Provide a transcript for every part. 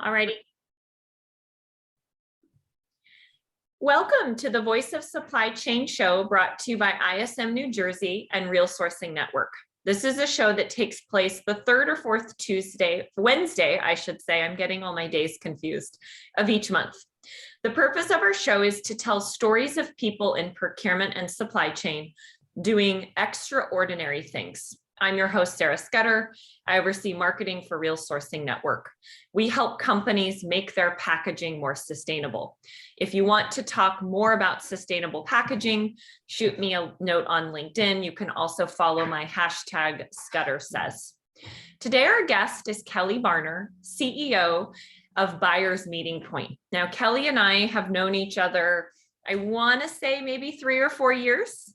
Alrighty. Welcome to the Voice of Supply Chain show brought to you by ISM New Jersey and Real Sourcing Network. This is a show that takes place the third or fourth Wednesday, I should say, I'm getting all my days confused, of each month. The purpose of our show is to tell stories of people in procurement and supply chain doing extraordinary things. I'm your host, Sarah Scudder. I oversee marketing for Real Sourcing Network. We help companies make their packaging more sustainable. If you want to talk more about sustainable packaging, shoot me a note on LinkedIn. You can also follow my hashtag ScudderSays. Today, our guest is Kelly Varner, CEO of Buyers Meeting Point. Now, Kelly and I have known each other, I want to say maybe 3 or 4 years.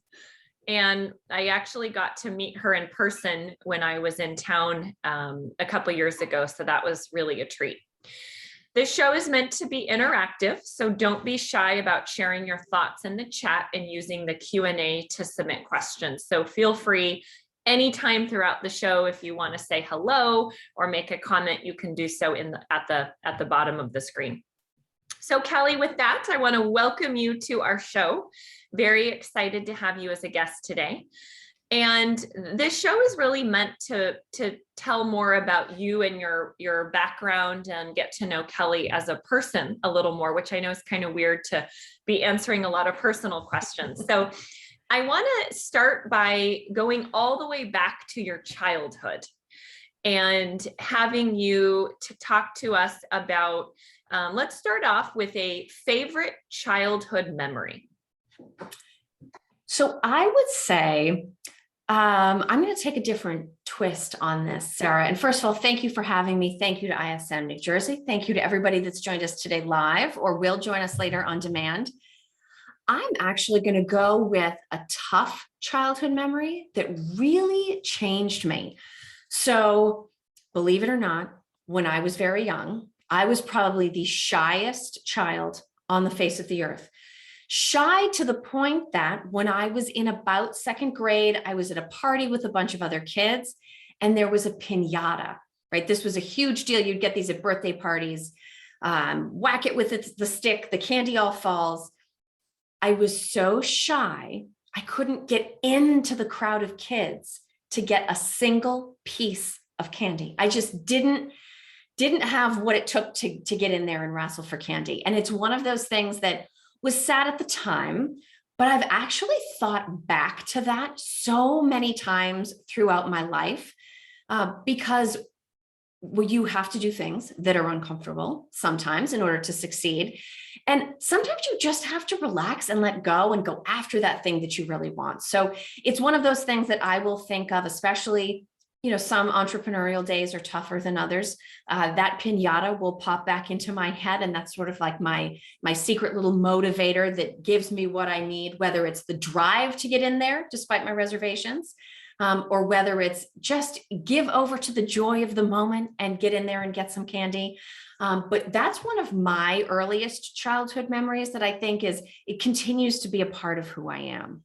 And I actually got to meet her in person when I was in town a couple years ago. So that was really a treat. This show is meant to be interactive, so don't be shy about sharing your thoughts in the chat and using the Q&A to submit questions. So feel free anytime throughout the show. If you want to say hello or make a comment, you can do so at the bottom of the screen. So Kelly, with that, I want to welcome you to our show. Very excited to have you as a guest today. And this show is really meant to tell more about you and your background and get to know Kelly as a person a little more, which I know is kind of weird to be answering a lot of personal questions. So I want to start by going all the way back to your childhood and having you to talk to us about, let's start off with a favorite childhood memory. So I would say, I'm going to take a different twist on this, Sarah. And first of all, thank you for having me. Thank you to ISM New Jersey. Thank you to everybody that's joined us today live or will join us later on demand. I'm actually going to go with a tough childhood memory that really changed me. So believe it or not, when I was very young, I was probably the shyest child on the face of the earth. Shy to the point that when I was in about second grade, I was at a party with a bunch of other kids and there was a piñata, right? This was a huge deal. You'd get these at birthday parties, whack it with the stick, the candy all falls. I was so shy, I couldn't get into the crowd of kids to get a single piece of candy. I just didn't have what it took to get in there and wrestle for candy. And it's one of those things that was sad at the time, but I've actually thought back to that so many times throughout my life because you have to do things that are uncomfortable sometimes in order to succeed. And sometimes you just have to relax and let go and go after that thing that you really want. So it's one of those things that I will think of, especially, some entrepreneurial days are tougher than others. That piñata will pop back into my head. And that's sort of like my secret little motivator that gives me what I need, whether it's the drive to get in there, despite my reservations, or whether it's just give over to the joy of the moment and get in there and get some candy. But that's one of my earliest childhood memories that I think it continues to be a part of who I am.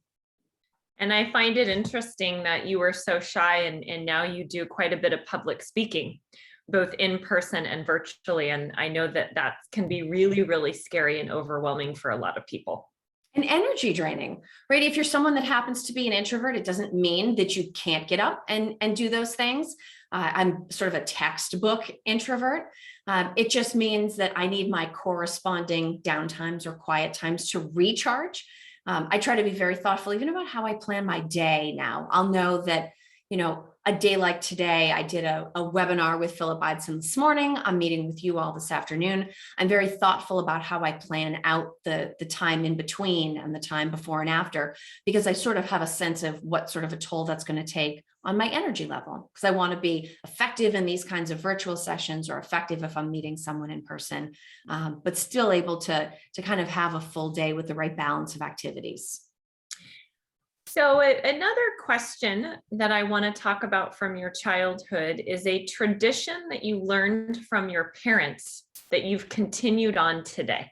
And I find it interesting that you were so shy and now you do quite a bit of public speaking, both in person and virtually. And I know that can be really, really scary and overwhelming for a lot of people. And energy draining, right? If you're someone that happens to be an introvert, it doesn't mean that you can't get up and do those things. I'm sort of a textbook introvert. It just means that I need my corresponding downtimes or quiet times to recharge. I try to be very thoughtful, even about how I plan my day now. I'll know that, a day like today, I did a webinar with Philip Idson this morning. I'm meeting with you all this afternoon. I'm very thoughtful about how I plan out the time in between and the time before and after, because I sort of have a sense of what sort of a toll that's going to take on my energy level, because I want to be effective in these kinds of virtual sessions or effective if I'm meeting someone in person, but still able to kind of have a full day with the right balance of activities. So another question that I want to talk about from your childhood is a tradition that you learned from your parents that you've continued on today.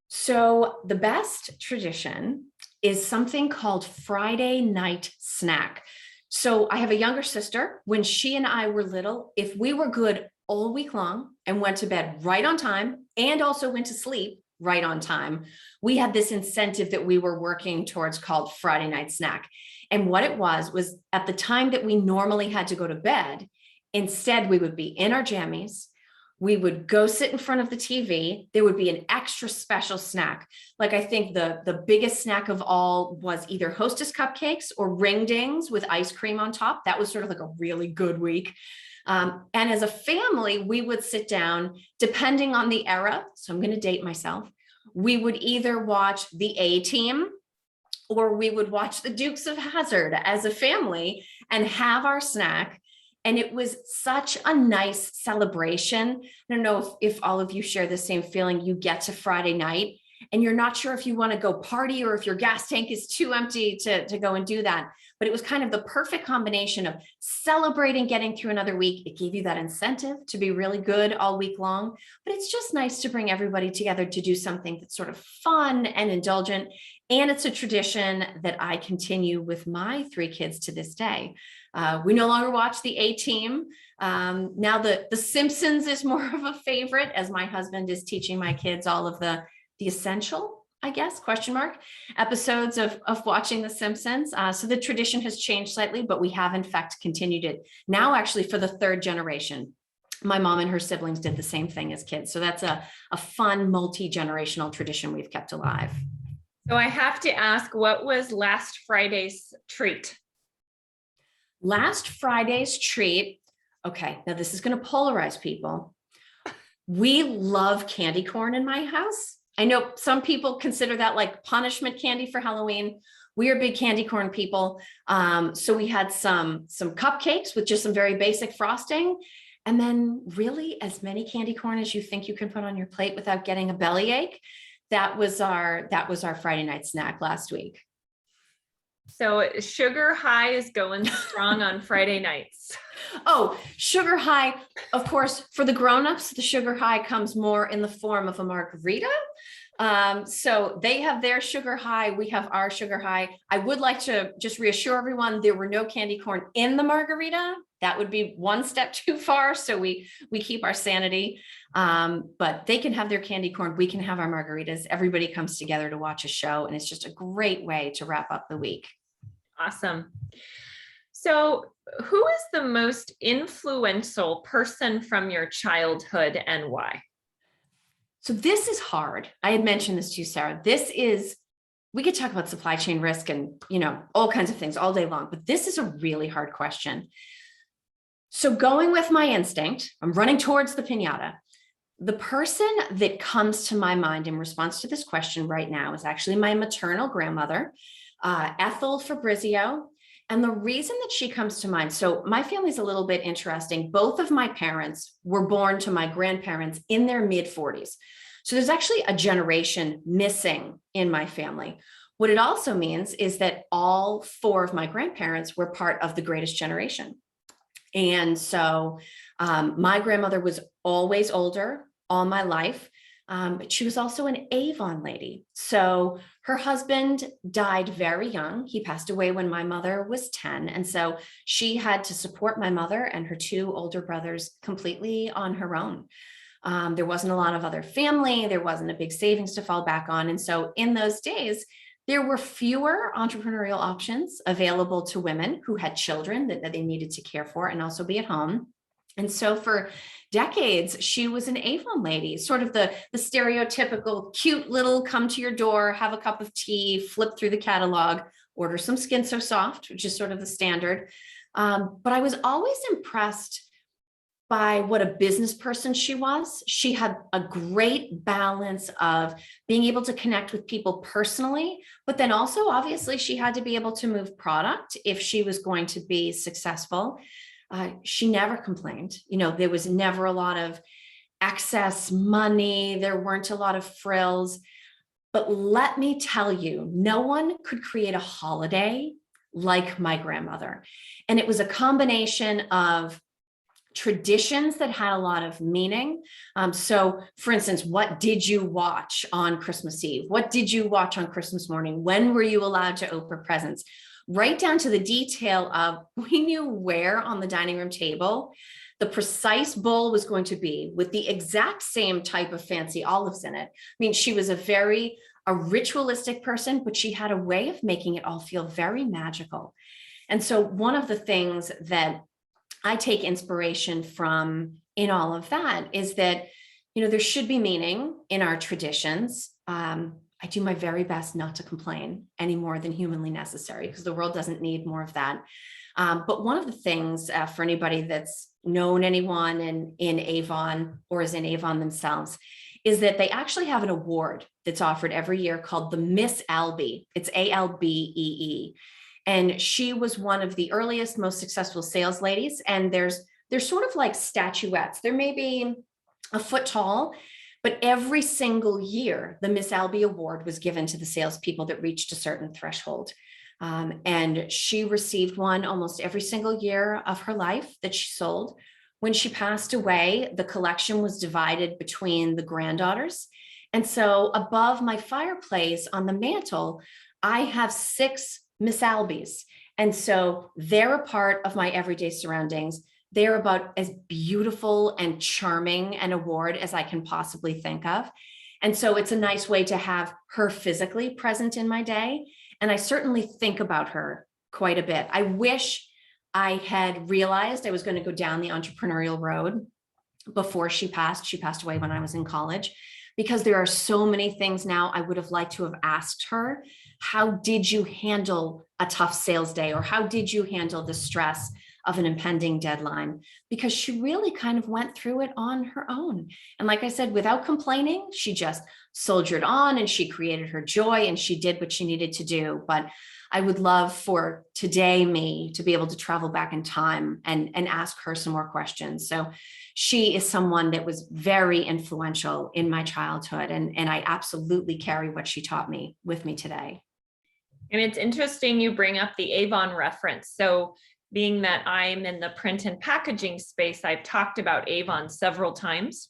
So the best tradition is something called Friday night snack. So I have a younger sister. When she and I were little, if we were good all week long and went to bed right on time and also went to sleep right on time, we had this incentive that we were working towards called Friday night snack. And what it was at the time that we normally had to go to bed, instead we would be in our jammies. We would go sit in front of the TV. There would be an extra special snack. Like I think the biggest snack of all was either Hostess cupcakes or ring dings with ice cream on top. That was sort of like a really good week. And as a family, we would sit down, depending on the era. So I'm going to date myself. We would either watch the A-Team or we would watch the Dukes of Hazzard as a family and have our snack. And it was such a nice celebration. I don't know if all of you share the same feeling. You get to Friday night and you're not sure if you want to go party or if your gas tank is too empty to go and do that. But it was kind of the perfect combination of celebrating getting through another week. It gave you that incentive to be really good all week long. But it's just nice to bring everybody together to do something that's sort of fun and indulgent. And it's a tradition that I continue with my 3 kids to this day. We no longer watch the A-Team. Now the Simpsons is more of a favorite, as my husband is teaching my kids all of the essential, I guess, episodes of watching the Simpsons. So the tradition has changed slightly, but we have in fact continued it now actually for the 3rd generation. My mom and her siblings did the same thing as kids. So that's a fun multi-generational tradition we've kept alive. So I have to ask, what was last Friday's treat? Last Friday's treat. Okay, now this is going to polarize people. We love candy corn in my house. I know some people consider that like punishment candy for Halloween. We are big candy corn people. So we had some cupcakes with just some very basic frosting. And then really as many candy corn as you think you can put on your plate without getting a bellyache. That was our Friday night snack last week. So sugar high is going strong on Friday nights. Oh, sugar high. Of course, for the grownups, the sugar high comes more in the form of a margarita. So they have their sugar high. We have our sugar high. I would like to just reassure everyone there were no candy corn in the margarita. That would be one step too far. So we keep our sanity. But they can have their candy corn. We can have our margaritas. Everybody comes together to watch a show. And it's just a great way to wrap up the week. Awesome. So who is the most influential person from your childhood and why? So this is hard. I had mentioned this to you, Sarah. We could talk about supply chain risk and, all kinds of things all day long, but this is a really hard question. So going with my instinct, I'm running towards the piñata. The person that comes to my mind in response to this question right now is actually my maternal grandmother, Ethel Fabrizio. And the reason that she comes to mind, so my family's a little bit interesting. Both of my parents were born to my grandparents in their mid-40s. So there's actually a generation missing in my family. What it also means is that all 4 of my grandparents were part of the greatest generation. And so my grandmother was always older all my life. But she was also an Avon lady. So her husband died very young. He passed away when my mother was 10. And so she had to support my mother and her 2 older brothers completely on her own. There wasn't a lot of other family. There wasn't a big savings to fall back on. And so in those days, there were fewer entrepreneurial options available to women who had children that they needed to care for and also be at home. And so for decades, she was an Avon lady, sort of the stereotypical cute little come to your door, have a cup of tea, flip through the catalog, order some Skin So Soft, which is sort of the standard. But I was always impressed by what a business person she was. She had a great balance of being able to connect with people personally, but then also obviously she had to be able to move product if she was going to be successful. She never complained. There was never a lot of excess money. There weren't a lot of frills. But let me tell you, no one could create a holiday like my grandmother. And it was a combination of traditions that had a lot of meaning. So for instance, what did you watch on Christmas Eve? What did you watch on Christmas morning? When were you allowed to open presents? Right down to the detail of we knew where on the dining room table The precise bowl was going to be with the exact same type of fancy olives in it. I mean, she was a ritualistic person, but she had a way of making it all feel very magical. And so one of the things that I take inspiration from in all of that is that, there should be meaning in our traditions. I do my very best not to complain any more than humanly necessary, because the world doesn't need more of that. But one of the things for anybody that's known anyone in Avon or is in Avon themselves is that they actually have an award that's offered every year called the Miss Albee. It's ALBEE. And she was one of the earliest, most successful sales ladies. And there's sort of like statuettes. They're maybe a foot tall, but every single year, the Miss Albee Award was given to the salespeople that reached a certain threshold. And she received one almost every single year of her life that she sold. When she passed away, the collection was divided between the granddaughters. And so above my fireplace on the mantle, I have 6 Miss Albies. And so they're a part of my everyday surroundings. They're about as beautiful and charming an award as I can possibly think of. And so it's a nice way to have her physically present in my day. And I certainly think about her quite a bit. I wish I had realized I was going to go down the entrepreneurial road before she passed. She passed away when I was in college, because there are so many things now I would have liked to have asked her. How did you handle a tough sales day? Or how did you handle the stress of an impending deadline? Because she really kind of went through it on her own. And like I said, without complaining, she just soldiered on and she created her joy and she did what she needed to do. But I would love for today me to be able to travel back in time and ask her some more questions. So she is someone that was very influential in my childhood. And I absolutely carry what she taught me with me today. And it's interesting you bring up the Avon reference. So being that I'm in the print and packaging space, I've talked about Avon several times.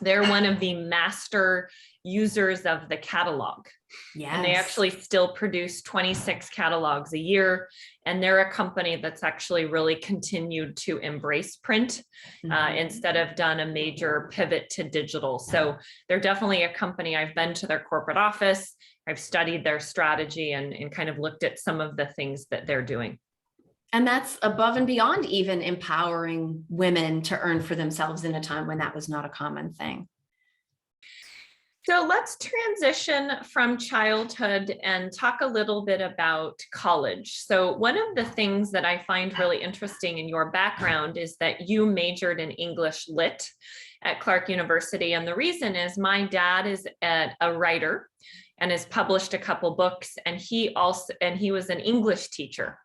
They're one of the master users of the catalog. Yes. And they actually still produce 26 catalogs a year. And they're a company that's actually really continued to embrace print instead of done a major pivot to digital. So they're definitely a company. I've been to their corporate office. I've studied their strategy and kind of looked at some of the things that they're doing. And that's above and beyond even empowering women to earn for themselves in a time when that was not a common thing. So let's transition from childhood and talk a little bit about college. So one of the things that I find really interesting in your background is that you majored in English Lit at Clark University. And the reason is my dad is a writer and has published a couple books, and he was an English teacher.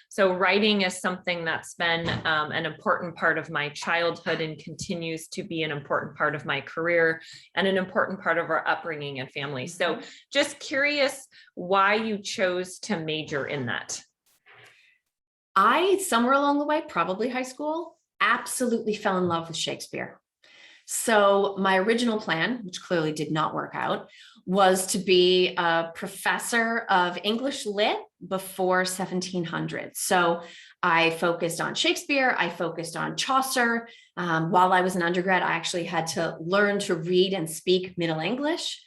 So writing is something that's been an important part of my childhood and continues to be an important part of my career and an important part of our upbringing and family. So just curious why you chose to major in that. I, somewhere along the way, probably high school, absolutely fell in love with Shakespeare. So my original plan, which clearly did not work out, was to be a professor of English Lit before 1700. So I focused on Shakespeare, I focused on Chaucer. While I was an undergrad, I actually had to learn to read and speak Middle English.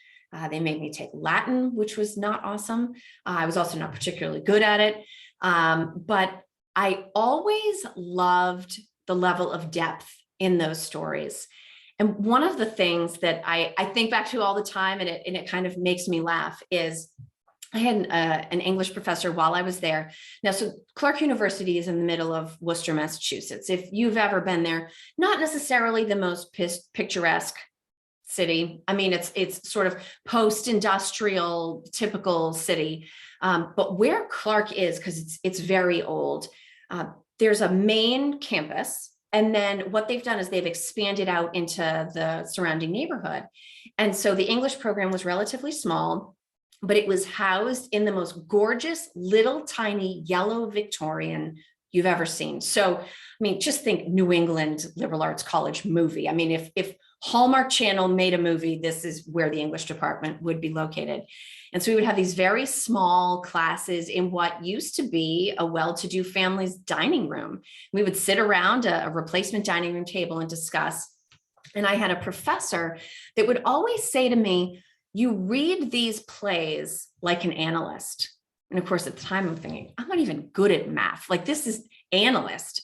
They made me take Latin, which was not awesome. I was also not particularly good at it. But I always loved the level of depth in those stories. And one of the things that I think back to all the time, and it kind of makes me laugh, is I had an English professor while I was there. Now, so Clark University is in the middle of Worcester, Massachusetts. If you've ever been there, not necessarily the most picturesque city. I mean, it's sort of post-industrial, typical city. But where Clark is, because it's very old, there's a main campus. And then what they've done is they've expanded out into the surrounding neighborhood. And so the English program was relatively small, but it was housed in the most gorgeous little tiny yellow Victorian you've ever seen. So, I mean, just think New England liberal arts college movie. I mean, if Hallmark Channel made a movie. This is where the English department would be located. And so we would have these very small classes in what used to be a well-to-do family's dining room. We would sit around a replacement dining room table and discuss. And I had a professor that would always say to me, you read these plays like an analyst. And of course, at the time I'm thinking, I'm not even good at math. Like, this is analyst.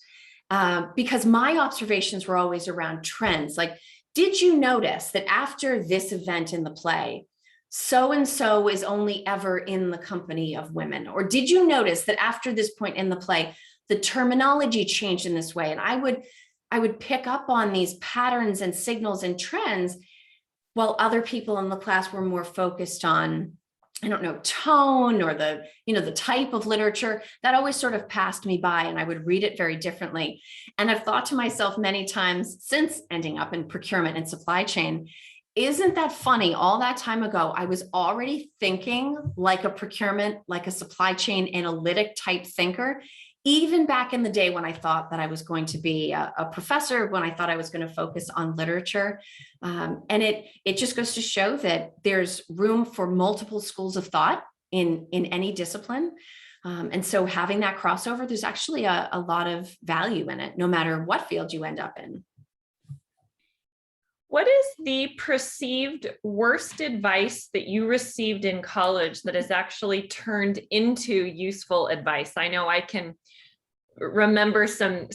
Because my observations were always around trends. Like, did you notice that after this event in the play, so-and-so is only ever in the company of women? Or did you notice that after this point in the play, the terminology changed in this way? And I would pick up on these patterns and signals and trends, while other people in the class were more focused on, I don't know, tone or the type of literature. That always sort of passed me by, and I would read it very differently. And I've thought to myself many times since ending up in procurement and supply chain, isn't that funny? All that time ago, I was already thinking like a procurement, like a supply chain analytic type thinker, even back in the day when I thought that I was going to be a professor, when I thought I was going to focus on literature. And it just goes to show that there's room for multiple schools of thought in any discipline. And so having that crossover, there's actually a lot of value in it, no matter what field you end up in. What is the perceived worst advice that you received in college that has actually turned into useful advice? I know I can remember some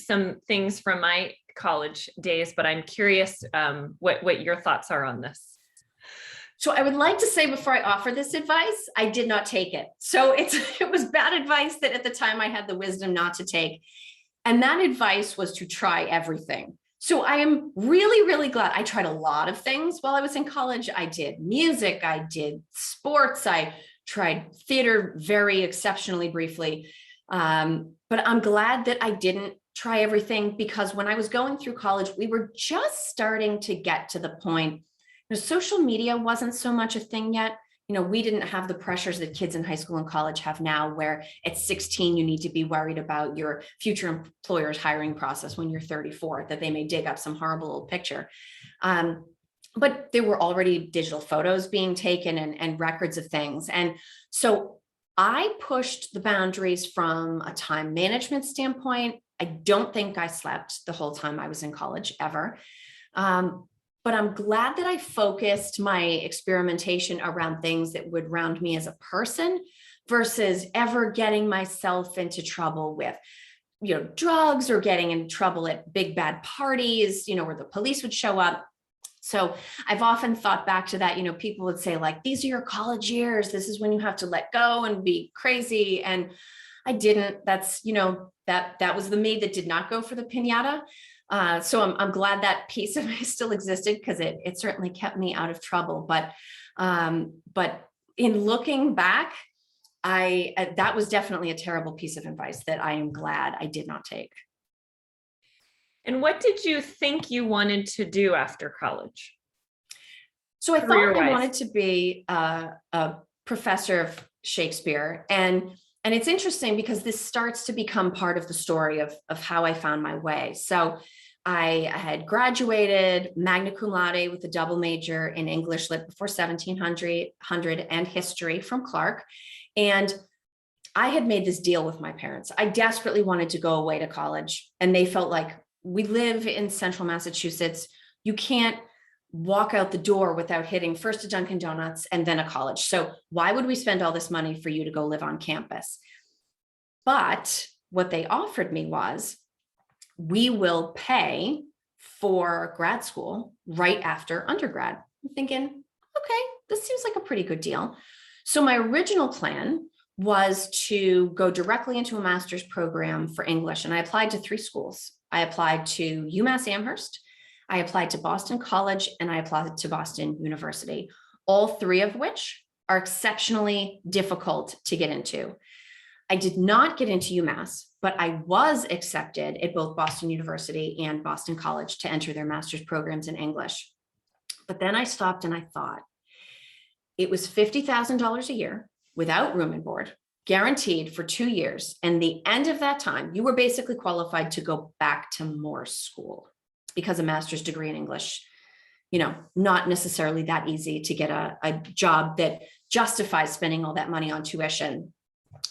things from my college days, but I'm curious what your thoughts are on this. So I would like to say, before I offer this advice, I did not take it. So it was bad advice that at the time I had the wisdom not to take. And that advice was to try everything. So I am really, really glad I tried a lot of things while I was in college. I did music, I did sports, I tried theater very exceptionally briefly. But I'm glad that I didn't try everything, because when I was going through college, we were just starting to get to the point, social media wasn't so much a thing yet. We didn't have the pressures that kids in high school and college have now, where at 16, you need to be worried about your future employer's hiring process when you're 34, that they may dig up some horrible old picture. But there were already digital photos being taken and records of things. And so I pushed the boundaries from a time management standpoint. I don't think I slept the whole time I was in college ever. But I'm glad that I focused my experimentation around things that would round me as a person, versus ever getting myself into trouble with, drugs, or getting in trouble at big bad parties, where the police would show up. So I've often thought back to that, people would say, like, these are your college years. This is when you have to let go and be crazy. And I didn't. That's, that was the me that did not go for the piñata. So I'm glad that piece of me still existed, because it certainly kept me out of trouble. But in looking back, that was definitely a terrible piece of advice that I am glad I did not take. And what did you think you wanted to do after college? So I thought I wanted to be a professor of Shakespeare. And it's interesting, because this starts to become part of the story of how I found my way. So I had graduated magna cum laude with a double major in English Lit before 1700 and history from Clark. And I had made this deal with my parents. I desperately wanted to go away to college, and they felt like, we live in central Massachusetts. You can't walk out the door without hitting first a Dunkin' Donuts and then a college. So why would we spend all this money for you to go live on campus? But what they offered me was, we will pay for grad school right after undergrad. I'm thinking, okay, this seems like a pretty good deal. So my original plan was to go directly into a master's program for English. And I applied to 3 schools. I applied to UMass Amherst, I applied to Boston College, and I applied to Boston University, all 3 of which are exceptionally difficult to get into. I did not get into UMass, but I was accepted at both Boston University and Boston College to enter their master's programs in English. But then I stopped and I thought, it was $50,000 a year without room and board, guaranteed for 2 years. And the end of that time, you were basically qualified to go back to more school, because a master's degree in English not necessarily that easy to get a job that justifies spending all that money on tuition.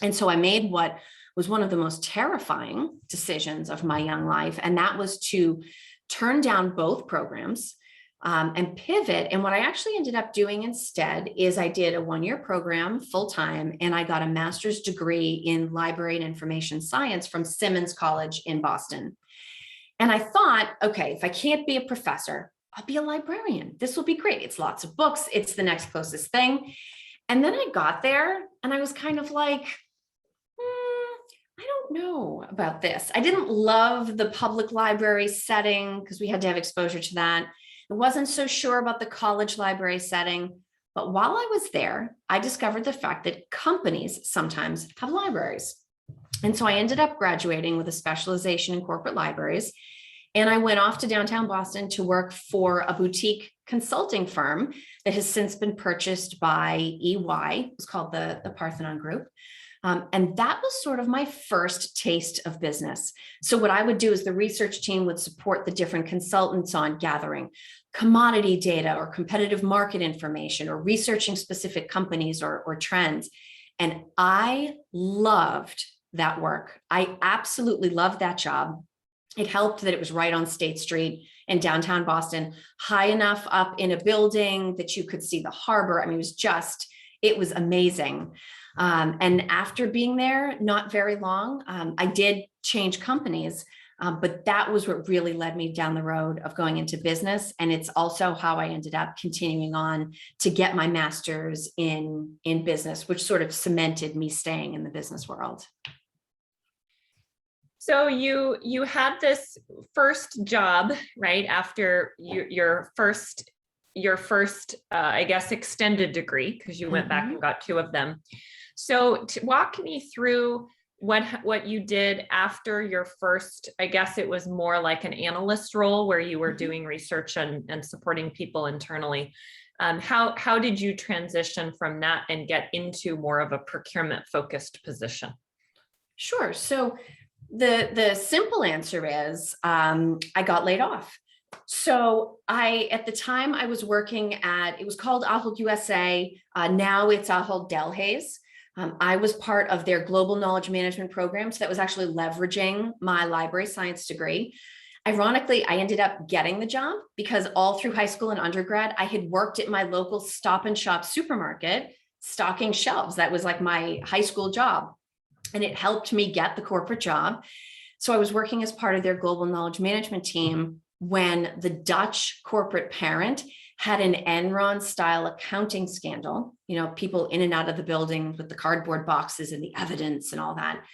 And so I made what was one of the most terrifying decisions of my young life. And that was to turn down both programs and pivot. And what I actually ended up doing instead is I did a 1-year program full-time, and I got a master's degree in library and information science from Simmons College in Boston. And I thought, okay, if I can't be a professor, I'll be a librarian. This will be great. It's lots of books. It's the next closest thing. And then I got there and I was kind of like, I don't know about this. I didn't love the public library setting because we had to have exposure to that. I wasn't so sure about the college library setting. But while I was there, I discovered the fact that companies sometimes have libraries. And so I ended up graduating with a specialization in corporate libraries. And I went off to downtown Boston to work for a boutique consulting firm that has since been purchased by EY. It's called the Parthenon Group. And that was sort of my first taste of business. So what I would do is the research team would support the different consultants on gathering commodity data or competitive market information or researching specific companies or trends. And I loved that work. I absolutely loved that job. It helped that it was right on State Street in downtown Boston, high enough up in a building that you could see the harbor. I mean, it was amazing. And after being there, not very long, I did change companies, but that was what really led me down the road of going into business. And it's also how I ended up continuing on to get my master's in business, which sort of cemented me staying in the business world. So you had this first job, right, after your first I guess extended degree, because you went back and got 2 of them. So to walk me through what you did after your first, I guess it was more like an analyst role where you were doing research and supporting people internally. How did you transition from that and get into more of a procurement focused position? Sure. So the simple answer is I got laid off. So at the time I was working it was called Ahold USA. Now it's Ahold Delhaize. I was part of their global knowledge management program. So that was actually leveraging my library science degree. Ironically, I ended up getting the job because all through high school and undergrad, I had worked at my local Stop and Shop supermarket, stocking shelves. That was like my high school job. And it helped me get the corporate job. So I was working as part of their global knowledge management team when the Dutch corporate parent had an Enron style accounting scandal, people in and out of the building with the cardboard boxes and the evidence and all that.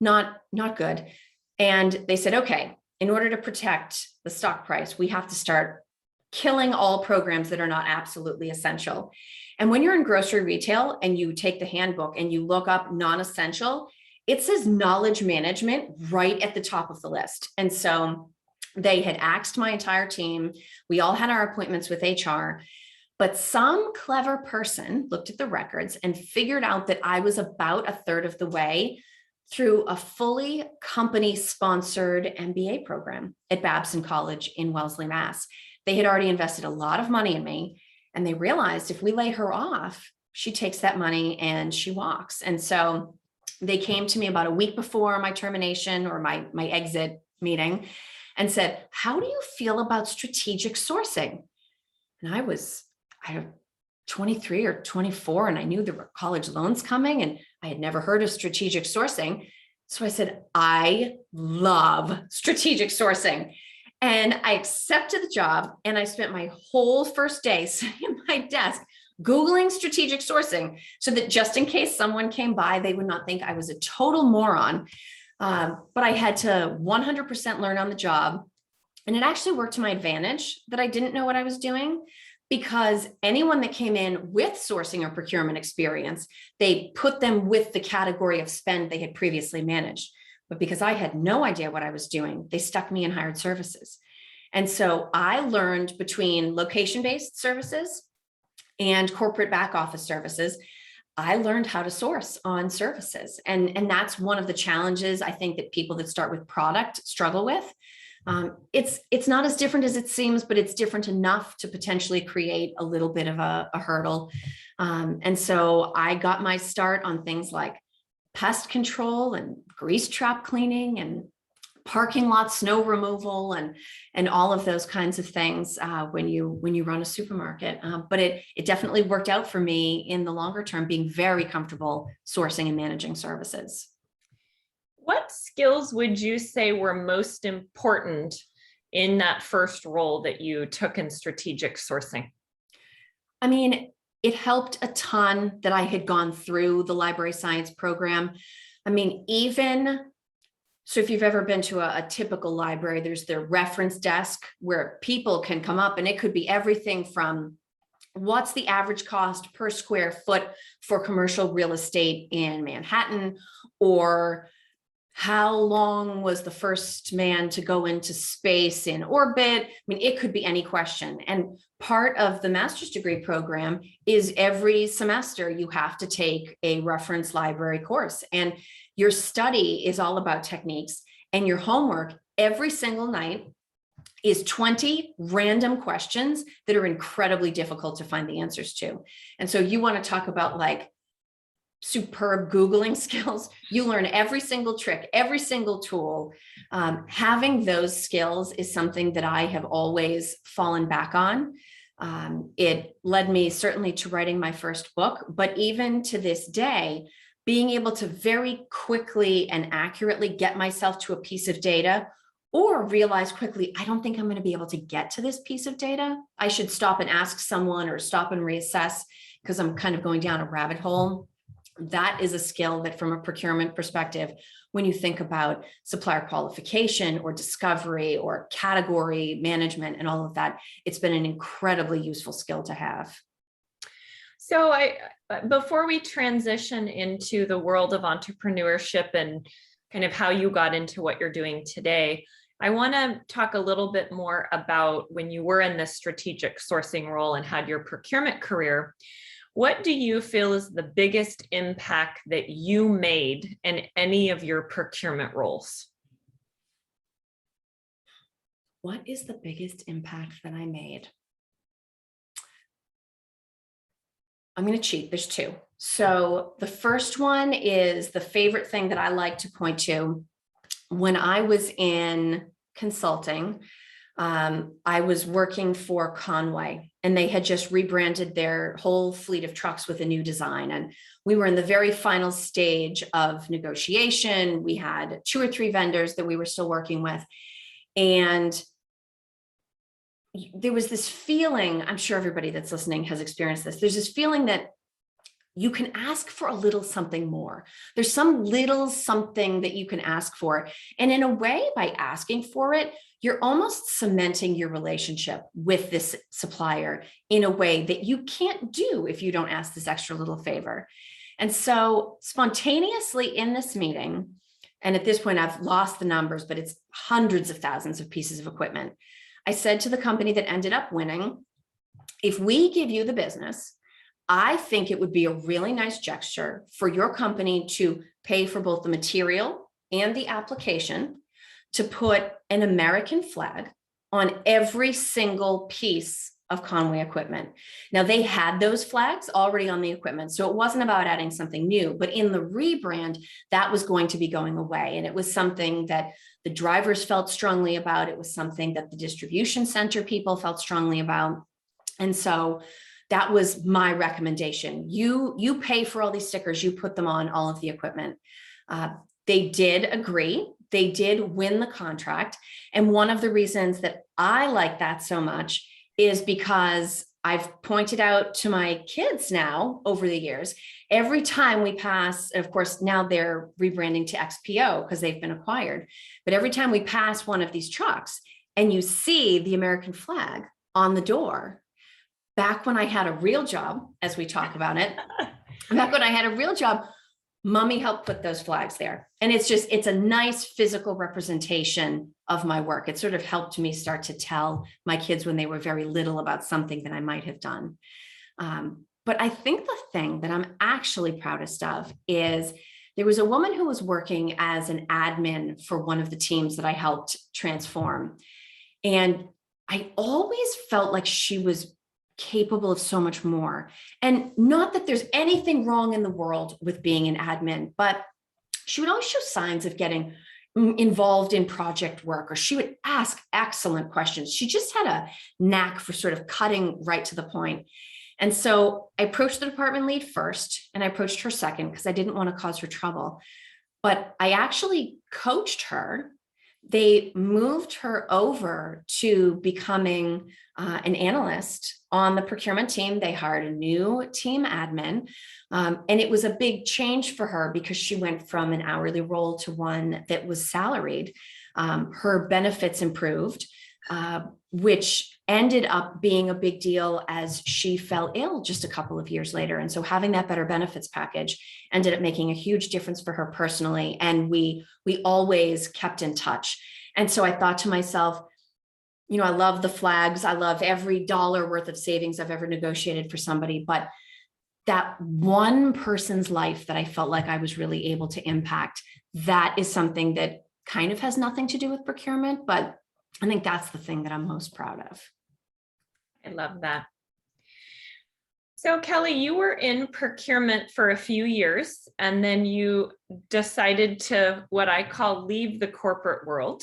Not good. And they said, okay, in order to protect the stock price, we have to start killing all programs that are not absolutely essential. And when you're in grocery retail and you take the handbook and you look up non-essential, it says knowledge management right at the top of the list. And so they had axed my entire team. We all had our appointments with HR, but some clever person looked at the records and figured out that I was about 1/3 of the way through a fully company-sponsored MBA program at Babson College in Wellesley, Mass. They had already invested a lot of money in me, and they realized if we lay her off, she takes that money and she walks. And so they came to me about a week before my termination or my exit meeting and said, how do you feel about strategic sourcing? And I was 23 or 24, and I knew there were college loans coming, and I had never heard of strategic sourcing. So I said, I love strategic sourcing. And I accepted the job, and I spent my whole first day sitting at my desk Googling strategic sourcing so that just in case someone came by, they would not think I was a total moron. But I had to 100% learn on the job. And it actually worked to my advantage that I didn't know what I was doing, because anyone that came in with sourcing or procurement experience, they put them with the category of spend they had previously managed. But because I had no idea what I was doing, they stuck me in hired services. And so I learned between location-based services and corporate back office services, I learned how to source on services. And that's one of the challenges I think that people that start with product struggle with. It's not as different as it seems, but it's different enough to potentially create a little bit of a hurdle. And so I got my start on things like pest control and grease trap cleaning and parking lot snow removal and all of those kinds of things when you run a supermarket. But it definitely worked out for me in the longer term, being very comfortable sourcing and managing services. What skills would you say were most important in that first role that you took in strategic sourcing? I mean, it helped a ton that I had gone through the library science program. I mean, so if you've ever been to a typical library, there's their reference desk where people can come up, and it could be everything from what's the average cost per square foot for commercial real estate in Manhattan, or how long was the first man to go into space in orbit? I mean, it could be any question. And part of the master's degree program is every semester you have to take a reference library course. And your study is all about techniques, and your homework every single night is 20 random questions that are incredibly difficult to find the answers to. And so you want to talk about like superb Googling skills. You learn every single trick, every single tool. Having those skills is something that I have always fallen back on. It led me certainly to writing my first book, but even to this day, being able to very quickly and accurately get myself to a piece of data, or realize quickly, I don't think I'm going to be able to get to this piece of data. I should stop and ask someone or stop and reassess because I'm kind of going down a rabbit hole. That is a skill that from a procurement perspective, when you think about supplier qualification or discovery or category management and all of that, it's been an incredibly useful skill to have. So before we transition into the world of entrepreneurship and kind of how you got into what you're doing today, I want to talk a little bit more about when you were in this strategic sourcing role and had your procurement career. What do you feel is the biggest impact that you made in any of your procurement roles? What is the biggest impact that I made? I'm going to cheat. There's two. So the first one is the favorite thing that I like to point to. When I was in consulting, I was working for Conway, and they had just rebranded their whole fleet of trucks with a new design. And we were in the very final stage of negotiation. We had 2 or 3 vendors that we were still working with. And there was this feeling, I'm sure everybody that's listening has experienced this. There's this feeling that you can ask for a little something more. There's some little something that you can ask for. And in a way, by asking for it, you're almost cementing your relationship with this supplier in a way that you can't do if you don't ask this extra little favor. And so spontaneously in this meeting, and at this point I've lost the numbers, but it's hundreds of thousands of pieces of equipment, I said to the company that ended up winning, if we give you the business, I think it would be a really nice gesture for your company to pay for both the material and the application to put an American flag on every single piece of Conway equipment. Now, they had those flags already on the equipment, so it wasn't about adding something new, but in the rebrand, that was going to be going away. And it was something that the drivers felt strongly about. It was something that the distribution center people felt strongly about. And so that was my recommendation. You pay for all these stickers, you put them on all of the equipment. They did agree. They did win the contract. And one of the reasons that I like that so much is because I've pointed out to my kids now over the years, every time we pass, of course, now they're rebranding to XPO because they've been acquired. But every time we pass one of these trucks and you see the American flag on the door, back when I had a real job, as we talk about it, back when I had a real job, Mommy helped put those flags there. And it's a nice physical representation of my work. It sort of helped me start to tell my kids when they were very little about something that I might have done. But I think the thing that I'm actually proudest of is there was a woman who was working as an admin for one of the teams that I helped transform. And I always felt like she was capable of so much more. And not that there's anything wrong in the world with being an admin, but she would always show signs of getting involved in project work, or she would ask excellent questions. She just had a knack for sort of cutting right to the point. And so I approached the department lead first, and I approached her second because I didn't want to cause her trouble. But I actually coached her. They moved her over to becoming an analyst on the procurement team. They hired a new team admin. And it was a big change for her because she went from an hourly role to one that was salaried. Her benefits improved, which ended up being a big deal as she fell ill just a couple of years later. And so having that better benefits package ended up making a huge difference for her personally. And we always kept in touch. And so I thought to myself, I love the flags. I love every dollar worth of savings I've ever negotiated for somebody. But that one person's life that I felt like I was really able to impact, that is something that kind of has nothing to do with procurement, but I think that's the thing that I'm most proud of. I love that. So Kelly, you were in procurement for a few years, and then you decided to, what I call, leave the corporate world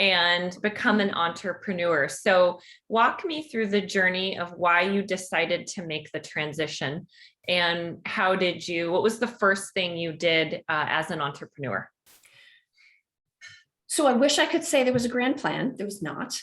and become an entrepreneur. So walk me through the journey of why you decided to make the transition, and what was the first thing you did as an entrepreneur? So I wish I could say there was a grand plan. There was not.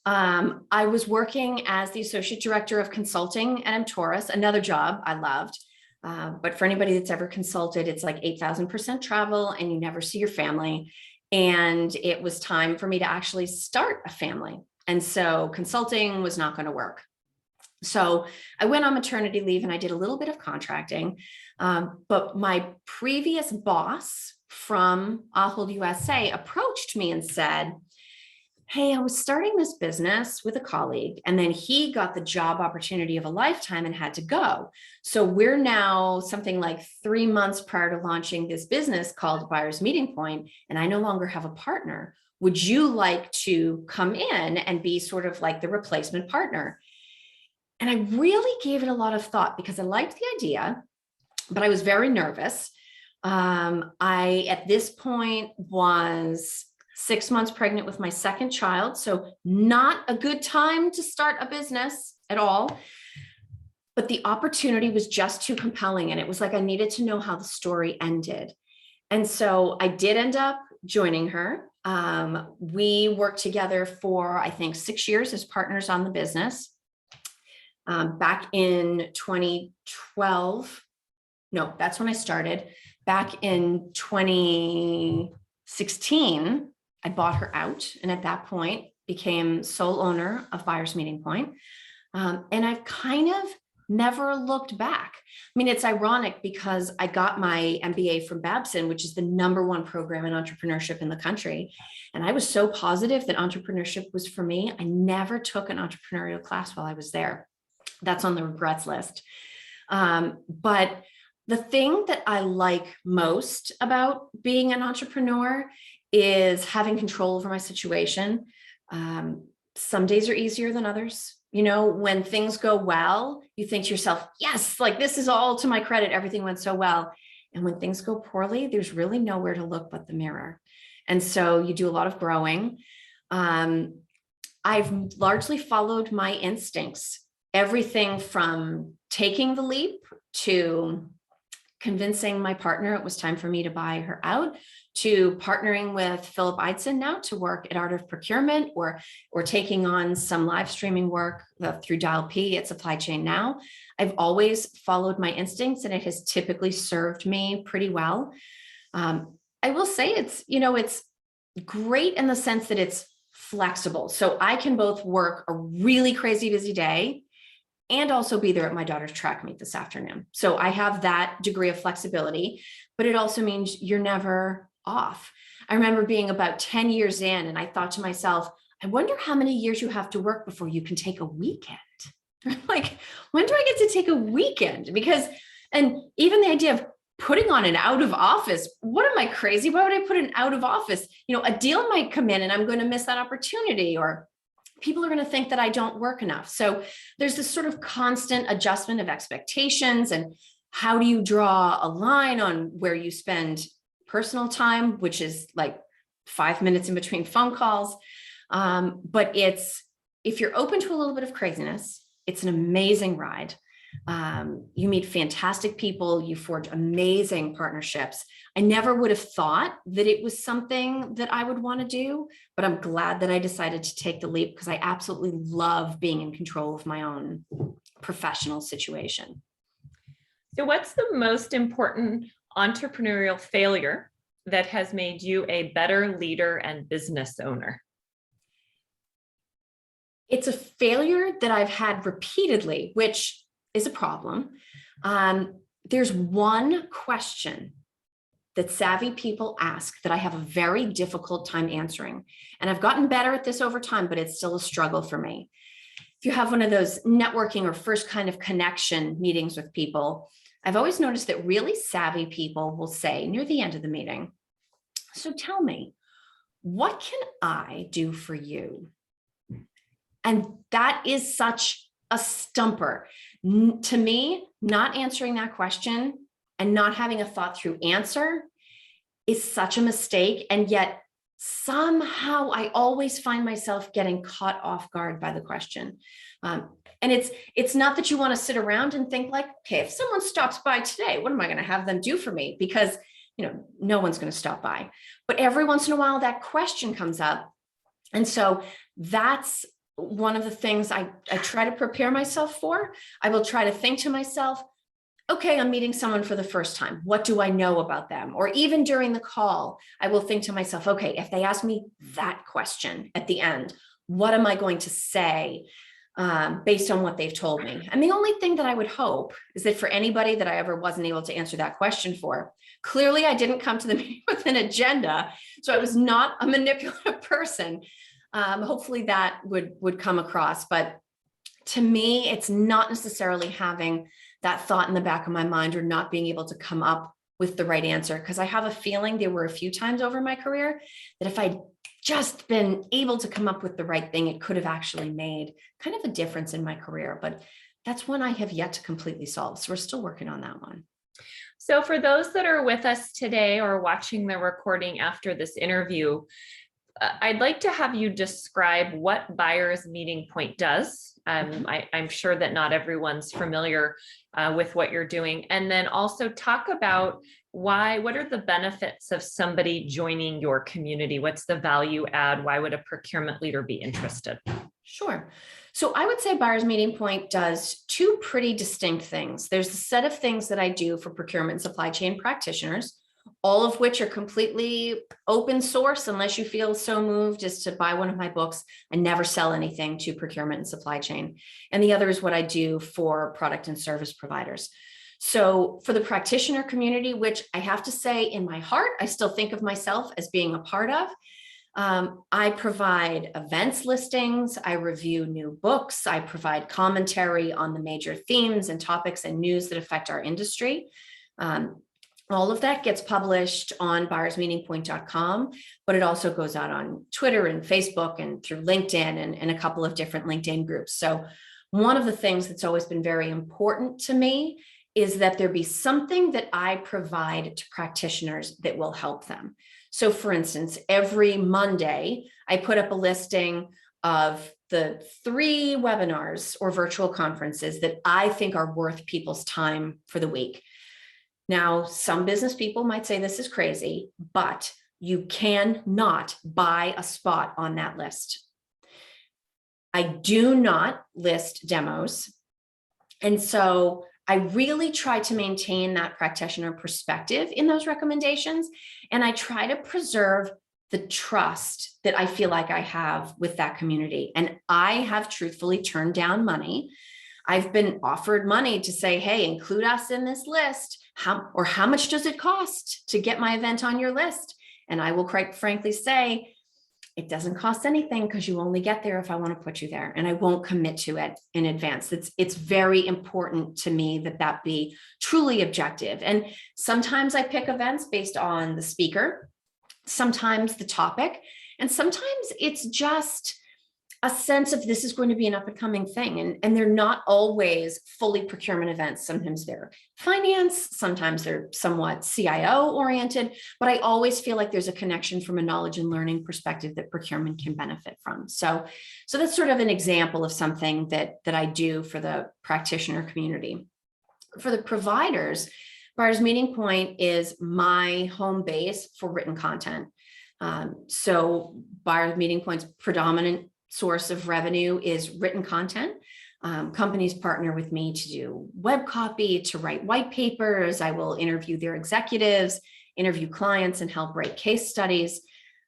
I was working as the associate director of consulting at Taurus, another job I loved. But for anybody that's ever consulted, it's like 8,000% travel and you never see your family. And it was time for me to actually start a family. And so consulting was not going to work. So I went on maternity leave and I did a little bit of contracting. But my previous boss from Ahold USA approached me and said, hey, I was starting this business with a colleague, and then he got the job opportunity of a lifetime and had to go. So we're now something like 3 months prior to launching this business called Buyer's Meeting Point, and I no longer have a partner. Would you like to come in and be sort of like the replacement partner? And I really gave it a lot of thought because I liked the idea, but I was very nervous. I, at this point, was 6 months pregnant with my second child. So not a good time to start a business at all. But the opportunity was just too compelling. And it was like I needed to know how the story ended. And so I did end up joining her. We worked together for, I think, 6 years as partners on the business. Back in 2012, no, that's when I started. Back in 2016, I bought her out, and at that point became sole owner of Buyer's Meeting Point. And I've kind of never looked back. I mean, it's ironic because I got my MBA from Babson, which is the #1 program in entrepreneurship in the country. And I was so positive that entrepreneurship was for me. I never took an entrepreneurial class while I was there. That's on the regrets list. But the thing that I like most about being an entrepreneur is having control over my situation. Some days are easier than others. When things go well, you think to yourself, yes, like this is all to my credit. Everything went so well. And when things go poorly, there's really nowhere to look but the mirror. And so you do a lot of growing. I've largely followed my instincts, everything from taking the leap to convincing my partner it was time for me to buy her out, to partnering with Philip Eidson now to work at Art of Procurement, or taking on some live streaming work through Dial P at Supply Chain Now. I've always followed my instincts, and it has typically served me pretty well. I will say it's great in the sense that it's flexible. So I can both work a really crazy busy day and also be there at my daughter's track meet this afternoon. So I have that degree of flexibility, but it also means you're never off. I remember being about 10 years in, and I thought to myself, I wonder how many years you have to work before you can take a weekend. Like, when do I get to take a weekend? And even the idea of putting on an out of office. What am I, crazy? Why would I put an out of office? A deal might come in and I'm going to miss that opportunity, or people are going to think that I don't work enough. So there's this sort of constant adjustment of expectations, and how do you draw a line on where you spend personal time, which is like 5 minutes in between phone calls. But if you're open to a little bit of craziness, it's an amazing ride. You meet fantastic people, you forge amazing partnerships. I never would have thought that it was something that I would want to do, but I'm glad that I decided to take the leap, because I absolutely love being in control of my own professional situation. So what's the most important entrepreneurial failure that has made you a better leader and business owner? It's a failure that I've had repeatedly, which is a problem. There's one question that savvy people ask that I have a very difficult time answering. And I've gotten better at this over time, but it's still a struggle for me. If you have one of those networking or first kind of connection meetings with people, I've always noticed that really savvy people will say near the end of the meeting, "So tell me, what can I do for you?" And that is such a stumper. To me, not answering that question and not having a thought through answer is such a mistake. And yet somehow I always find myself getting caught off guard by the question. And it's not that you want to sit around and think like, okay, if someone stops by today, what am I going to have them do for me? Because no one's going to stop by. But every once in a while, that question comes up. And so that's one of the things I try to prepare myself for. I will try to think to myself, okay, I'm meeting someone for the first time. What do I know about them? Or even during the call, I will think to myself, okay, if they ask me that question at the end, what am I going to say based on what they've told me? And the only thing that I would hope is that for anybody that I ever wasn't able to answer that question for, clearly I didn't come to the meeting with an agenda. So I was not a manipulative person. Hopefully that would come across. But to me, it's not necessarily having that thought in the back of my mind or not being able to come up with the right answer. Because I have a feeling there were a few times over my career that if I'd just been able to come up with the right thing, it could have actually made kind of a difference in my career. But that's one I have yet to completely solve. So we're still working on that one. So for those that are with us today or watching the recording after this interview, I'd like to have you describe what Buyer's Meeting Point does. I'm sure that not everyone's familiar with what you're doing. And then also talk about what are the benefits of somebody joining your community? What's the value add? Why would a procurement leader be interested? Sure. So I would say Buyer's Meeting Point does two pretty distinct things. There's a set of things that I do for procurement and supply chain practitioners, all of which are completely open source unless you feel so moved as to buy one of my books. I never sell anything to procurement and supply chain. And the other is what I do for product and service providers. So for the practitioner community, which I have to say in my heart, I still think of myself as being a part of, I provide events listings, I review new books, I provide commentary on the major themes and topics and news that affect our industry. All of that gets published on buyersmeetingpoint.com, but it also goes out on Twitter and Facebook and through LinkedIn and a couple of different LinkedIn groups. So one of the things that's always been very important to me is that there be something that I provide to practitioners that will help them. So for instance, every Monday, I put up a listing of the 3 webinars or virtual conferences that I think are worth people's time for the week. Now, some business people might say this is crazy, but you cannot buy a spot on that list. I do not list demos. And so I really try to maintain that practitioner perspective in those recommendations. And I try to preserve the trust that I feel like I have with that community. And I have truthfully turned down money. I've been offered money to say, hey, include us in this list. How much does it cost to get my event on your list? And I will quite frankly say, It doesn't cost anything because you only get there if I want to put you there, and I won't commit to it in advance. It's very important to me that that be truly objective. And sometimes I pick events based on the speaker, sometimes the topic, and sometimes it's just a sense of this is going to be an up and coming thing. And they're not always fully procurement events. Sometimes they're finance, sometimes they're somewhat CIO oriented, but I always feel like there's a connection from a knowledge and learning perspective that procurement can benefit from. So that's sort of an example of something that I do for the practitioner community. For the providers, Buyer's Meeting Point is my home base for written content. So Buyer's Meeting Point's predominant source of revenue is written content. Companies partner with me to do web copy, to write white papers. I will interview their executives, interview clients, and help write case studies.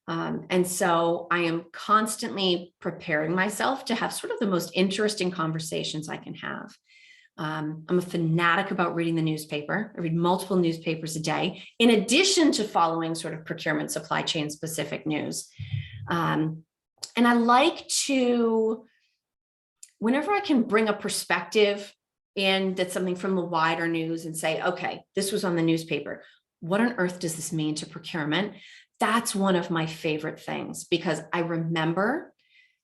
And so I am constantly preparing myself to have sort of the most interesting conversations I can have. I'm a fanatic about reading the newspaper. I read multiple newspapers a day, in addition to following sort of procurement supply chain specific news. And I like to, whenever I can bring a perspective in that's something from the wider news and say, okay, this was on the newspaper. What on earth does this mean to procurement? That's one of my favorite things, because I remember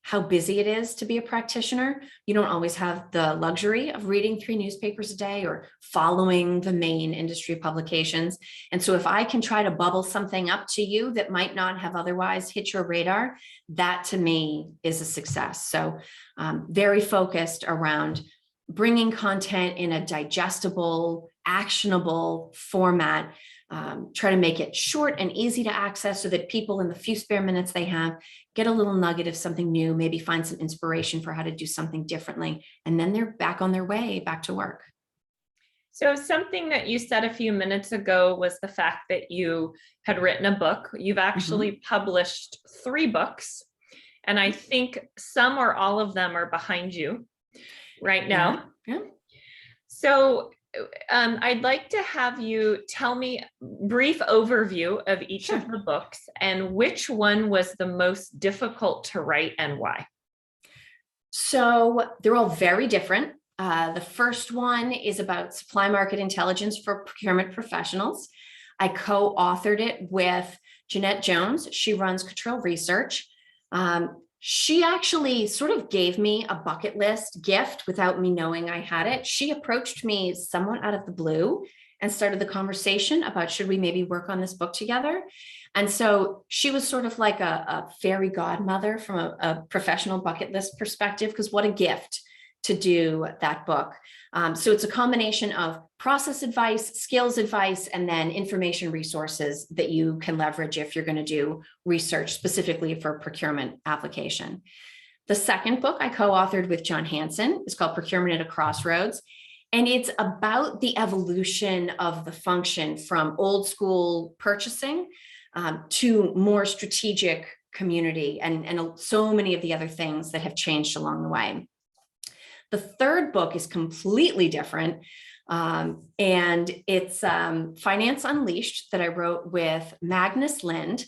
how busy it is to be a practitioner. You don't always have the luxury of reading 3 newspapers a day or following the main industry publications. And so if I can try to bubble something up to you that might not have otherwise hit your radar, that to me is a success. So very focused around bringing content in a digestible, actionable format. Try to make it short and easy to access so that people, in the few spare minutes they have, get a little nugget of something new, maybe find some inspiration for how to do something differently, and then they're back on their way back to work. So something that you said a few minutes ago was the fact that you had written a book. You've actually published 3 books, and I think some or all of them are behind you right now. Yeah. So I'd like to have you tell me a brief overview of each of the books and which one was the most difficult to write and why. So they're all very different. The first one is about supply market intelligence for procurement professionals. I co-authored it with Jeanette Jones. She runs Cottrell Research. She actually sort of gave me a bucket list gift without me knowing I had it. She approached me somewhat out of the blue and started the conversation about, should we maybe work on this book together? And so she was sort of like a fairy godmother from a professional bucket list perspective, because what a gift to do that book. So it's a combination of process advice, skills advice, and then information resources that you can leverage if you're going to do research specifically for procurement application. The second book I co-authored with John Hansen is called Procurement at a Crossroads. And it's about the evolution of the function from old school purchasing to more strategic community and so many of the other things that have changed along the way. The third book is completely different, and it's Finance Unleashed that I wrote with Magnus Lind.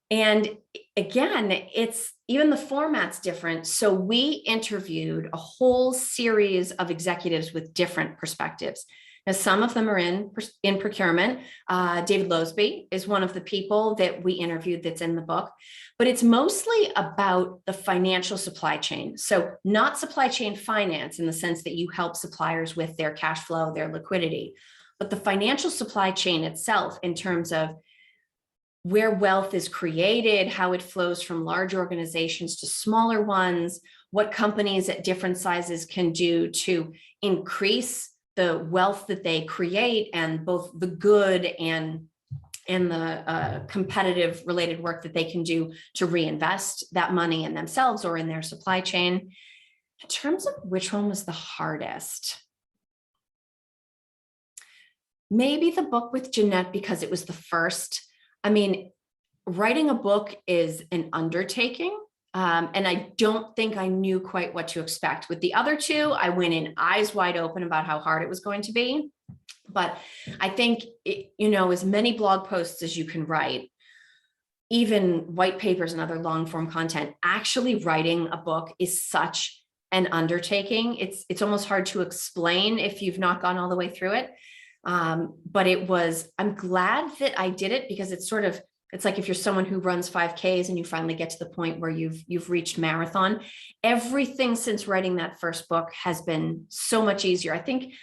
And again, it's even the format's different. So we interviewed a whole series of executives with different perspectives. Now, some of them are in procurement. David Loseby is one of the people that we interviewed that's in the book, but it's mostly about the financial supply chain. So not supply chain finance in the sense that you help suppliers with their cash flow, their liquidity, but the financial supply chain itself in terms of where wealth is created, how it flows from large organizations to smaller ones, what companies at different sizes can do to increase the wealth that they create, and both the good and the competitive related work that they can do to reinvest that money in themselves or in their supply chain. In terms of which one was the hardest, maybe the book with Jeanette, because it was the first. I mean, writing a book is an undertaking. And I don't think I knew quite what to expect. With the other 2, I went in eyes wide open about how hard it was going to be. But I think, as many blog posts as you can write, even white papers and other long form content, actually writing a book is such an undertaking. It's almost hard to explain if you've not gone all the way through it. But I'm glad that I did it, because it's like if you're someone who runs 5Ks and you finally get to the point where you've reached marathon. Everything since writing that first book has been so much easier. I think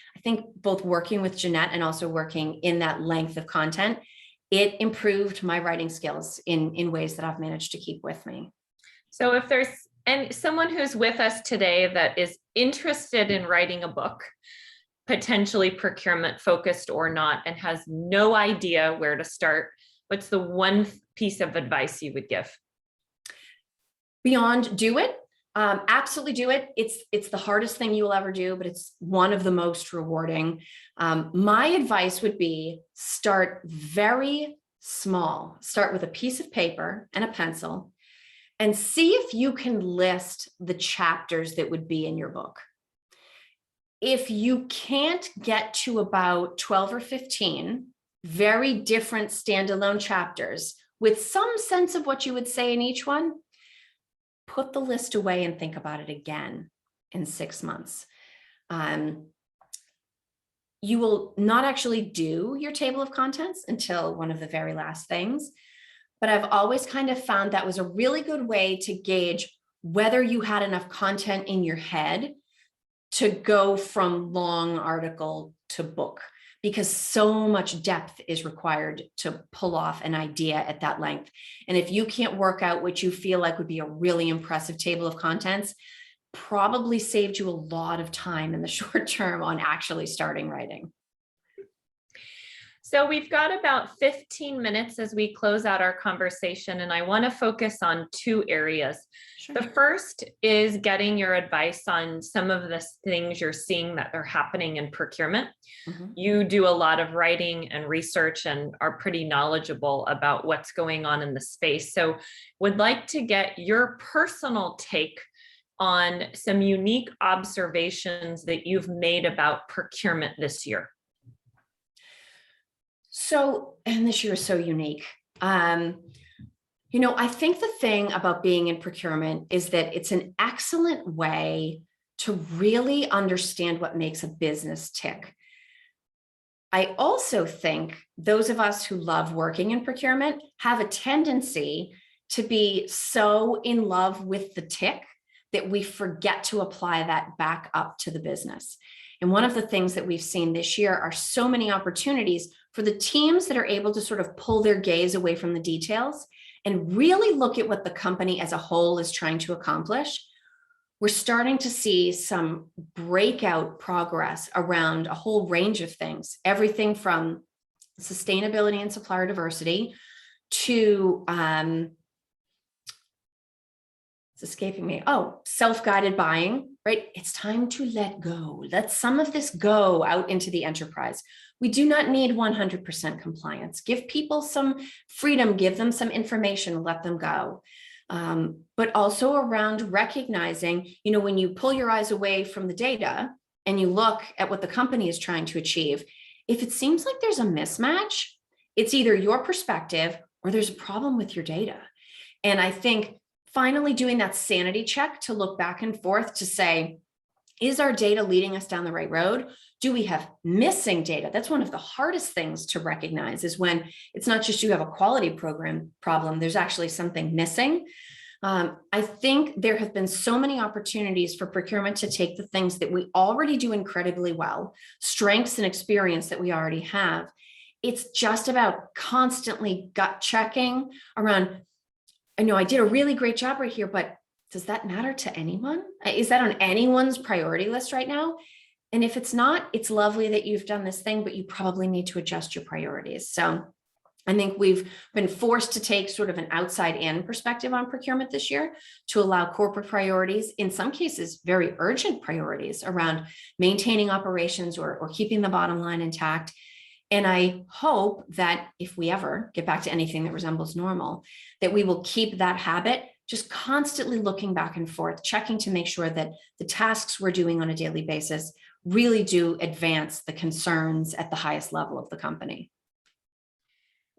both working with Jeanette and also working in that length of content, it improved my writing skills in ways that I've managed to keep with me. So if there's someone who's with us today that is interested in writing a book, potentially procurement focused or not, and has no idea where to start, what's the one piece of advice you would give? Beyond do it. Absolutely do it. It's the hardest thing you will ever do, but it's one of the most rewarding. My advice would be start very small. Start with a piece of paper and a pencil and see if you can list the chapters that would be in your book. If you can't get to about 12 or 15 very different standalone chapters with some sense of what you would say in each one, put the list away and think about it again in 6 months. You will not actually do your table of contents until one of the very last things, but I've always kind of found that was a really good way to gauge whether you had enough content in your head to go from long article to book, because so much depth is required to pull off an idea at that length. And if you can't work out what you feel like would be a really impressive table of contents, probably saved you a lot of time in the short term on actually starting writing. So we've got about 15 minutes as we close out our conversation, and I want to focus on two areas. Sure. The first is getting your advice on some of the things you're seeing that are happening in procurement. Mm-hmm. You do a lot of writing and research and are pretty knowledgeable about what's going on in the space. So would like to get your personal take on some unique observations that you've made about procurement this year. So, and this year is so unique. I think the thing about being in procurement is that it's an excellent way to really understand what makes a business tick. I also think those of us who love working in procurement have a tendency to be so in love with the tick that we forget to apply that back up to the business. And one of the things that we've seen this year are so many opportunities for the teams that are able to sort of pull their gaze away from the details and really look at what the company as a whole is trying to accomplish. We're starting to see some breakout progress around a whole range of things, everything from sustainability and supplier diversity to, it's escaping me. Oh, self-guided buying, right? It's time to let go. Let some of this go out into the enterprise. We do not need 100% compliance. Give people some freedom, give them some information, let them go. But also around recognizing, when you pull your eyes away from the data and you look at what the company is trying to achieve, if it seems like there's a mismatch, it's either your perspective or there's a problem with your data. And I think finally doing that sanity check to look back and forth to say, is our data leading us down the right road? Do we have missing data? That's one of the hardest things to recognize, is when it's not just you have a quality program problem, there's actually something missing. I think there have been so many opportunities for procurement to take the things that we already do incredibly well, strengths and experience that we already have. It's just about constantly gut checking around, I know I did a really great job right here, but does that matter to anyone? Is that on anyone's priority list right now? And if it's not, it's lovely that you've done this thing, but you probably need to adjust your priorities. So I think we've been forced to take sort of an outside in perspective on procurement this year to allow corporate priorities, in some cases, very urgent priorities around maintaining operations or keeping the bottom line intact. And I hope that if we ever get back to anything that resembles normal, that we will keep that habit, just constantly looking back and forth, checking to make sure that the tasks we're doing on a daily basis really do advance the concerns at the highest level of the company.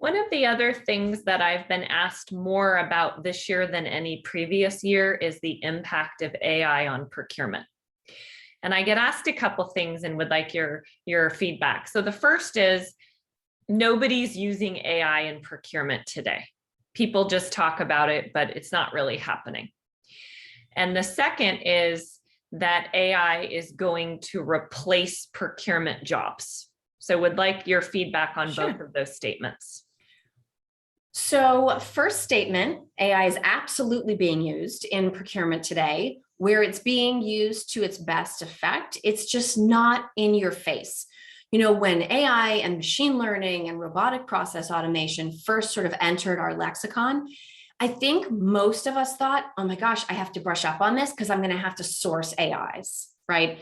One of the other things that I've been asked more about this year than any previous year is the impact of AI on procurement. And I get asked a couple things and would like your feedback. So the first is, nobody's using AI in procurement today. People just talk about it, but it's not really happening. And the second is that AI is going to replace procurement jobs. So would like your feedback on Sure. both of those statements. So first statement, AI is absolutely being used in procurement today. Where it's being used to its best effect, it's just not in your face. You know, when AI and machine learning and robotic process automation first sort of entered our lexicon, I think most of us thought, oh my gosh, I have to brush up on this because I'm going to have to source AIs, right?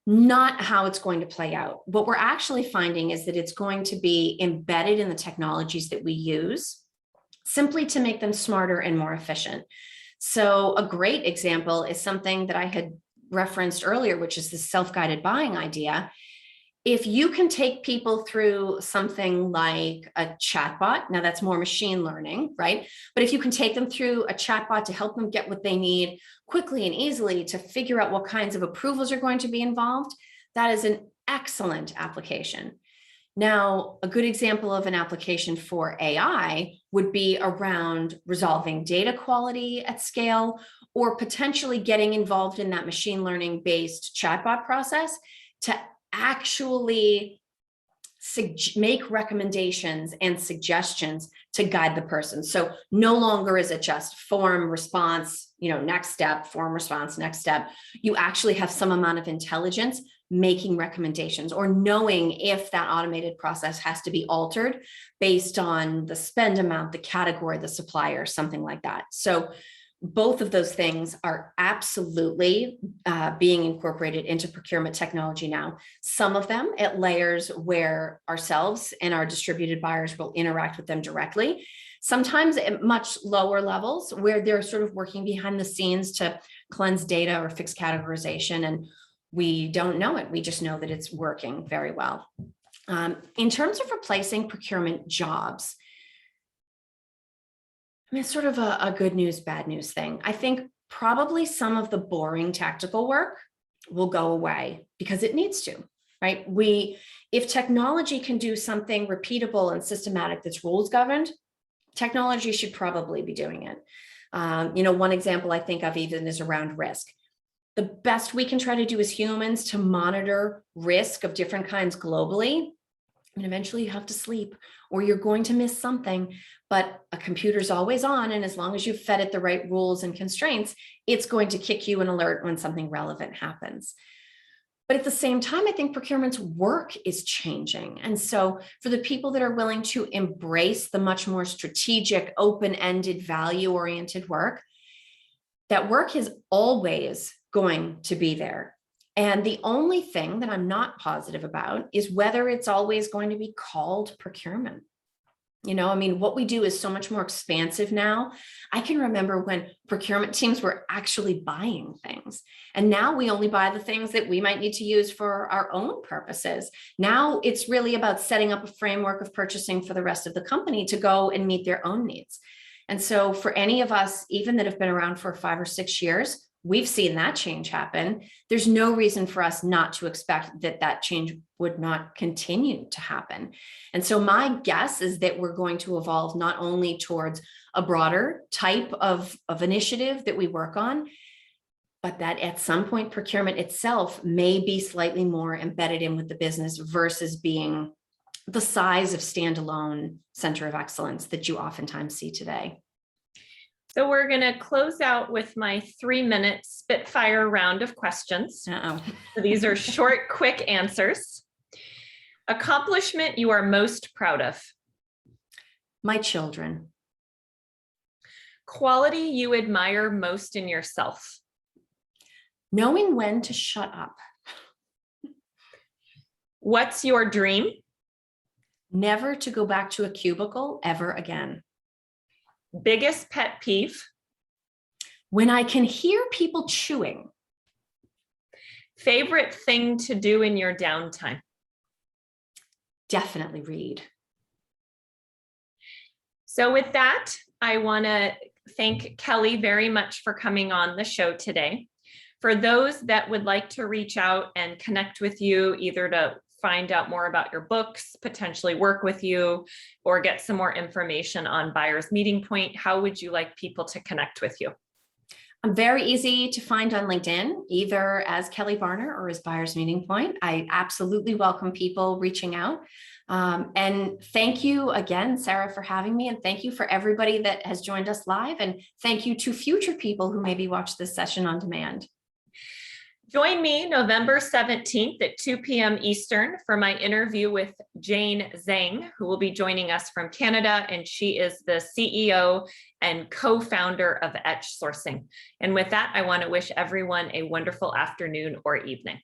Not how it's going to play out. What we're actually finding is that it's going to be embedded in the technologies that we use simply to make them smarter and more efficient. So a great example is something that I had referenced earlier, which is the self-guided buying idea. If you can take people through something like a chatbot, now that's more machine learning, right? But if you can take them through a chatbot to help them get what they need quickly and easily to figure out what kinds of approvals are going to be involved, that is an excellent application. Now, a good example of an application for AI would be around resolving data quality at scale, or potentially getting involved in that machine learning based chatbot process to actually make recommendations and suggestions to guide the person. So no longer is it just form, response, next step, form, response, next step. You actually have some amount of intelligence making recommendations or knowing if that automated process has to be altered based on the spend amount, the category, the supplier, something like that. So both of those things are absolutely being incorporated into procurement technology now. Some of them at layers where ourselves and our distributed buyers will interact with them directly. Sometimes at much lower levels where they're sort of working behind the scenes to cleanse data or fix categorization, and we don't know it. We just know that it's working very well. In terms of replacing procurement jobs, it's sort of a good news, bad news thing. I think probably some of the boring tactical work will go away because it needs to, right? If technology can do something repeatable and systematic that's rules governed, technology should probably be doing it. One example I think of even is around risk. The best we can try to do as humans to monitor risk of different kinds globally, and eventually you have to sleep or you're going to miss something, but a computer's always on. And as long as you've fed it the right rules and constraints, it's going to kick you an alert when something relevant happens. But at the same time, I think procurement's work is changing. And so for the people that are willing to embrace the much more strategic, open-ended, value-oriented work, that work is always going to be there. And the only thing that I'm not positive about is whether it's always going to be called procurement. What we do is so much more expansive now. I can remember when procurement teams were actually buying things. And now we only buy the things that we might need to use for our own purposes. Now it's really about setting up a framework of purchasing for the rest of the company to go and meet their own needs. And so for any of us, even that have been around for 5 or 6 years, we've seen that change happen. There's no reason for us not to expect that change would not continue to happen. And so my guess is that we're going to evolve not only towards a broader type of initiative that we work on, but that at some point procurement itself may be slightly more embedded in with the business versus being the size of standalone center of excellence that you oftentimes see today. So we're going to close out with my 3-minute Spitfire round of questions. So these are short, quick answers. Accomplishment you are most proud of? My children. Quality you admire most in yourself? Knowing when to shut up. What's your dream? Never to go back to a cubicle ever again. Biggest pet peeve? When I can hear people chewing. Favorite thing to do in your downtime? Definitely read. So with that, I want to thank Kelly very much for coming on the show today. For those that would like to reach out and connect with you, either to find out more about your books, potentially work with you, or get some more information on Buyer's Meeting Point, how would you like people to connect with you? I'm very easy to find on LinkedIn, either as Kelly Varner or as Buyer's Meeting Point. I absolutely welcome people reaching out. And thank you again, Sarah, for having me. And thank you for everybody that has joined us live. And thank you to future people who maybe watch this session on demand. Join me November 17th at 2 p.m. Eastern for my interview with Jane Zhang, who will be joining us from Canada, and she is the CEO and co-founder of Etch Sourcing. And with that, I want to wish everyone a wonderful afternoon or evening.